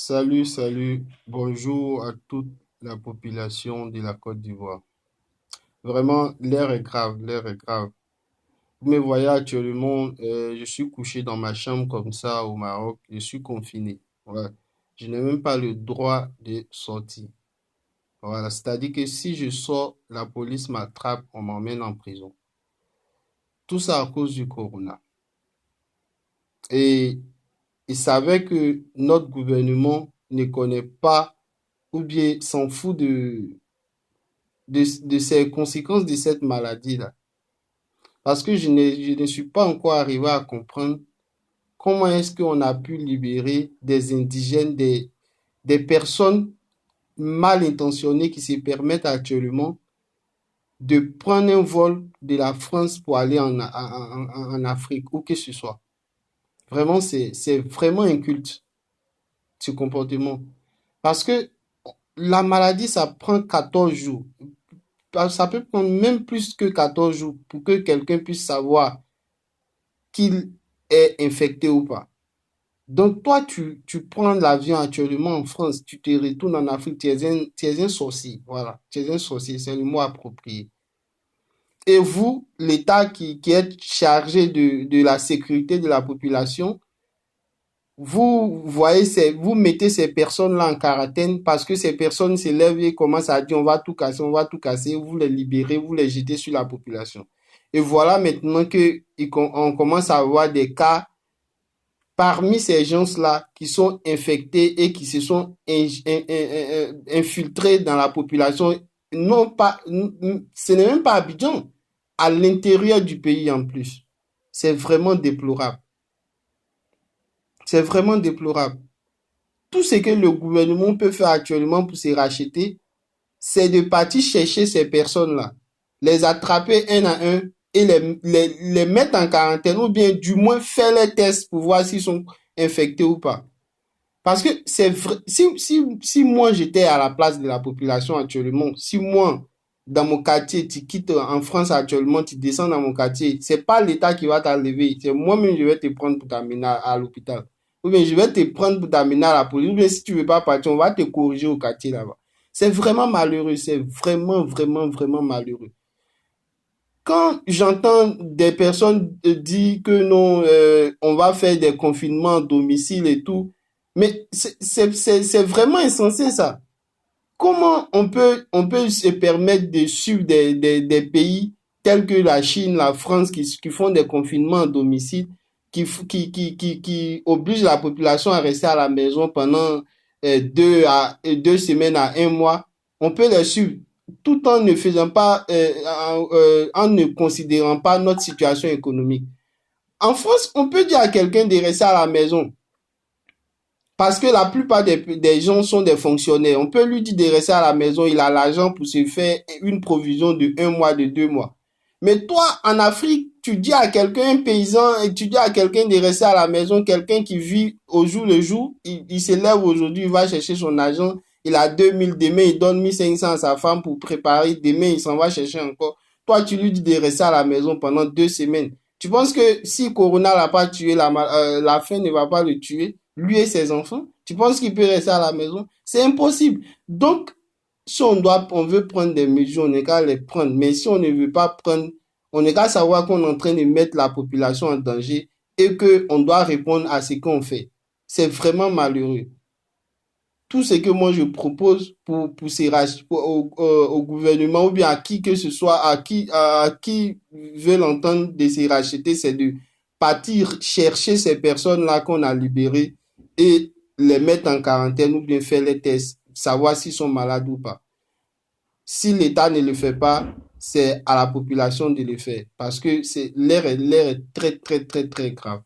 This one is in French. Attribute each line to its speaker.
Speaker 1: Salut, salut, bonjour à toute la population de la Côte d'Ivoire. Vraiment, l'air est grave, l'air est grave. Vous me voyez actuellement, je suis couché dans ma chambre comme ça au Maroc, je suis confiné. Ouais. Je n'ai même pas le droit de sortir. Voilà, c'est-à-dire que si je sors, la police m'attrape, on m'emmène en prison. Tout ça à cause du corona. Et il savait que notre gouvernement ne connaît pas ou bien s'en fout de ces conséquences de cette maladie-là. Parce que je ne suis pas encore arrivé à comprendre comment est-ce qu'on a pu libérer des indigènes, des personnes mal intentionnées qui se permettent actuellement de prendre un vol de la France pour aller en Afrique, où que ce soit. Vraiment, c'est vraiment inculte, ce comportement. Parce que la maladie, ça prend 14 jours. Ça peut prendre même plus que 14 jours pour que quelqu'un puisse savoir qu'il est infecté ou pas. Donc toi, tu prends l'avion actuellement en France, tu te retournes en Afrique, tu es un sorcier. Voilà, tu es un sorcier, c'est le mot approprié. Et vous, l'État qui est chargé de la sécurité de la population, vous mettez ces personnes-là en quarantaine parce que ces personnes se lèvent et commencent à dire on va tout casser, vous les libérez, vous les jetez sur la population. Et voilà maintenant on commence à avoir des cas parmi ces gens-là qui sont infectés et qui se sont infiltrés dans la population. Non pas, ce n'est même pas à Abidjan, à l'intérieur du pays en plus. C'est vraiment déplorable. C'est vraiment déplorable. Tout ce que le gouvernement peut faire actuellement pour se racheter, c'est de partir chercher ces personnes-là, les attraper un à un et les mettre en quarantaine ou bien du moins faire les tests pour voir s'ils sont infectés ou pas. Parce que c'est vrai, si moi j'étais à la place de la population actuellement, si moi, dans mon quartier, tu quittes en France actuellement, tu descends dans mon quartier, c'est pas l'État qui va t'enlever, c'est moi-même je vais te prendre pour t'amener à l'hôpital. Ou bien je vais te prendre pour t'amener à la police. Ou bien si tu veux pas partir, on va te corriger au quartier là-bas. C'est vraiment malheureux, c'est vraiment, vraiment, vraiment malheureux. Quand j'entends des personnes dire que non, on va faire des confinements à domicile et tout, mais c'est vraiment insensé ça. Comment on peut se permettre de suivre des pays tels que la Chine, la France qui font des confinements à domicile, qui obligent la population à rester à la maison pendant 2 semaines à un mois? On peut les suivre tout en ne faisant pas, en ne considérant pas notre situation économique. En France, on peut dire à quelqu'un de rester à la maison parce que la plupart des gens sont des fonctionnaires. On peut lui dire de rester à la maison, il a l'argent pour se faire une provision de 1 mois, de 2 mois. Mais toi, en Afrique, tu dis à quelqu'un, un paysan, et tu dis à quelqu'un de rester à la maison, quelqu'un qui vit au jour le jour, il se lève aujourd'hui, il va chercher son argent, il a 2000, demain il donne 1500 à sa femme pour préparer, demain il s'en va chercher encore. Toi, tu lui dis de rester à la maison pendant 2 semaines. Tu penses que si Corona l'a pas tué, la faim ne va pas le tuer, lui et ses enfants? Tu penses qu'il peut rester à la maison? C'est impossible. Donc, si on veut prendre des mesures, on n'est qu'à les prendre. Mais si on ne veut pas prendre, on n'est qu'à savoir qu'on est en train de mettre la population en danger et qu'on doit répondre à ce qu'on fait. C'est vraiment malheureux. Tout ce que moi je propose pour au gouvernement ou bien à qui que ce soit, à qui veut l'entendre de se racheter, c'est de partir chercher ces personnes-là qu'on a libérées et les mettre en quarantaine ou bien faire les tests, savoir s'ils sont malades ou pas. Si l'État ne le fait pas, c'est à la population de le faire parce que l'air est très, très, très, très grave.